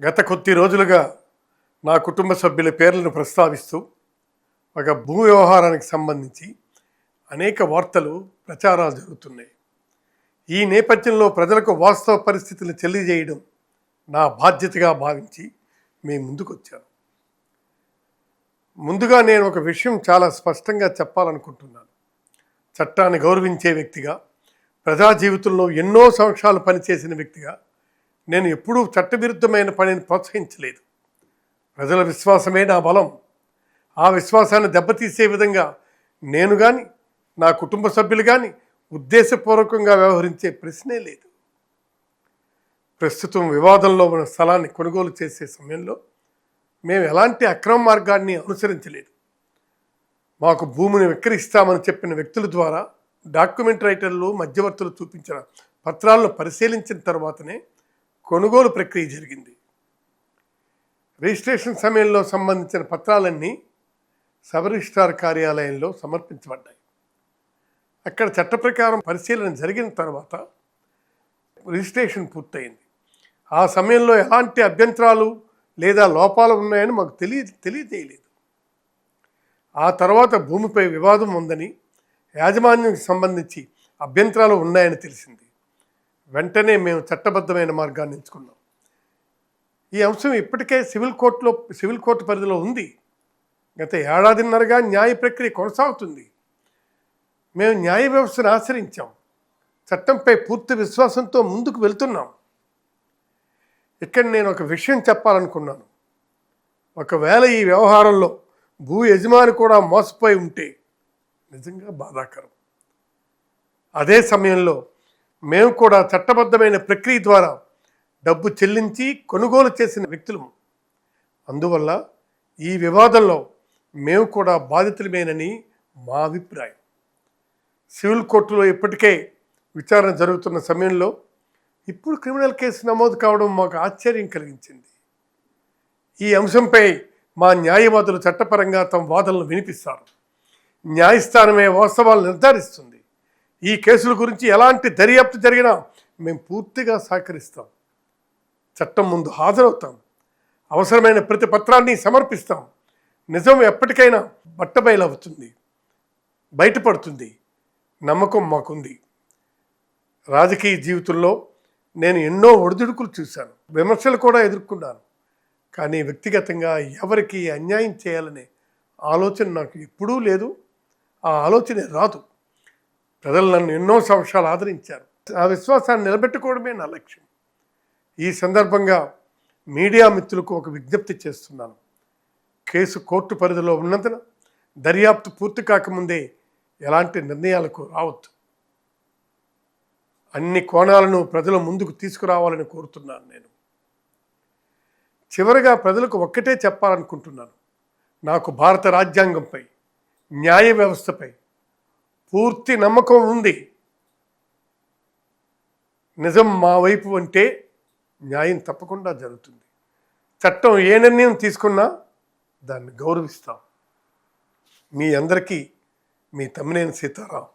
గత కొద్ది రోజులుగా నా కుటుంబ సభ్యుల పేర్లను ప్రస్తావిస్తూ ఒక భూ వ్యవహారానికి సంబంధించి అనేక వార్తలు ప్రచారాలు జరుగుతున్నాయి. ఈ నేపథ్యంలో ప్రజలకు వాస్తవ పరిస్థితులను తెలియజేయడం నా బాధ్యతగా భావించి మీ ముందుకు వచ్చాను. ముందుగా నేను ఒక విషయం చాలా స్పష్టంగా చెప్పాలనుకుంటున్నాను. చట్టాన్ని గౌరవించే వ్యక్తిగా, ప్రజా జీవితంలో ఎన్నో సంవత్సరాలు పనిచేసిన వ్యక్తిగా నేను ఎప్పుడూ చట్టవిరుద్ధమైన పనిని ప్రోత్సహించలేదు. ప్రజల విశ్వాసమే నా బలం. ఆ విశ్వాసాన్ని దెబ్బతీసే విధంగా నేను కానీ, నా కుటుంబ సభ్యులు కానీ ఉద్దేశపూర్వకంగా వ్యవహరించే ప్రశ్నే లేదు. ప్రస్తుతం వివాదంలో ఉన్న స్థలాన్ని కొనుగోలు చేసే సమయంలో మేము ఎలాంటి అక్రమ మార్గాన్ని అనుసరించలేదు. మాకు భూమిని విక్రయిస్తామని చెప్పిన వ్యక్తుల ద్వారా డాక్యుమెంట్ రైటర్లు, మధ్యవర్తులు చూపించిన పత్రాలను పరిశీలించిన తర్వాతనే కొనుగోలు ప్రక్రియ జరిగింది. రిజిస్ట్రేషన్ సమయంలో సంబంధించిన పత్రాలన్నీ సబ్ రిజిస్ట్రార్ కార్యాలయంలో సమర్పించబడ్డాయి. అక్కడ చట్ట ప్రకారం పరిశీలన జరిగిన తర్వాత రిజిస్ట్రేషన్ పూర్తయింది. ఆ సమయంలో ఎలాంటి అభ్యంతరాలు లేదా లోపాలు ఉన్నాయని మాకు తెలియజేయలేదు. ఆ తర్వాత భూమిపై వివాదం ఉందని, యాజమాన్యానికి సంబంధించి అభ్యంతరాలు ఉన్నాయని తెలిసింది. వెంటనే మేము చట్టబద్ధమైన మార్గాన్ని ఎంచుకున్నాం. ఈ అంశం ఇప్పటికే సివిల్ కోర్టు పరిధిలో ఉంది. గత ఏడాదిన్నరగా న్యాయ ప్రక్రియ కొనసాగుతుంది. మేము న్యాయ వ్యవస్థను ఆశ్రయించాం. చట్టంపై పూర్తి విశ్వాసంతో ముందుకు వెళ్తున్నాం. ఇక్కడ నేను ఒక విషయం చెప్పాలనుకున్నాను. ఒకవేళ ఈ వ్యవహారంలో భూ యజమాని కూడా మోసపోయి ఉంటే నిజంగా బాధాకరం. అదే సమయంలో మేము కూడా చట్టబద్ధమైన ప్రక్రియ ద్వారా డబ్బు చెల్లించి కొనుగోలు చేసిన వ్యక్తులము. అందువల్ల ఈ వివాదంలో మేము కూడా బాధితులమేనని మా అభిప్రాయం. సివిల్ కోర్టులో ఇప్పటికే విచారణ జరుగుతున్న సమయంలో ఇప్పుడు క్రిమినల్ కేసు నమోదు కావడం మాకు ఆశ్చర్యం కలిగించింది. ఈ అంశంపై మా న్యాయవాదులు చట్టపరంగా తమ వాదనలు వినిపిస్తారు. న్యాయస్థానమే వాస్తవాలు నిర్ధారిస్తుంది. ఈ కేసుల గురించి ఎలాంటి దర్యాప్తు జరిగినా మేము పూర్తిగా సహకరిస్తాం. చట్టం ముందు హాజరవుతాం. అవసరమైన ప్రతి పత్రాన్ని సమర్పిస్తాం. నిజం ఎప్పటికైనా బట్టబయలవుతుంది, బయటపడుతుంది. నమ్మకం మాకుంది. రాజకీయ జీవితంలో నేను ఎన్నో ఒడిదుడుకులు చూశాను, విమర్శలు కూడా ఎదుర్కొన్నాను. కానీ వ్యక్తిగతంగా ఎవరికి అన్యాయం చేయాలనే ఆలోచన నాకు ఎప్పుడూ లేదు. ఆ ఆలోచనే రాదు. ప్రజలు నన్ను ఎన్నో సంవత్సరాలు ఆదరించారు. ఆ విశ్వాసాన్ని నిలబెట్టుకోవడమే నా లక్ష్యం. ఈ సందర్భంగా మీడియా మిత్రులకు ఒక విజ్ఞప్తి చేస్తున్నాను. కేసు కోర్టు పరిధిలో ఉన్నందున దర్యాప్తు పూర్తి కాకముందే ఎలాంటి నిర్ణయాలకు రావద్దు. అన్ని కోణాలను ప్రజల ముందుకు తీసుకురావాలని కోరుతున్నాను. నేను చివరిగా ప్రజలకు ఒక్కటే చెప్పాలనుకుంటున్నాను. నాకు భారత రాజ్యాంగంపై, న్యాయ వ్యవస్థపై పూర్తి నమ్మకం ఉంది. నిజం మా వైపు అంటే న్యాయం తప్పకుండా జరుగుతుంది. చట్టం ఏ నిర్ణయం తీసుకున్నా దాన్ని గౌరవిస్తాం. మీ అందరికీ మీ తమ్మినేని సీతారాం.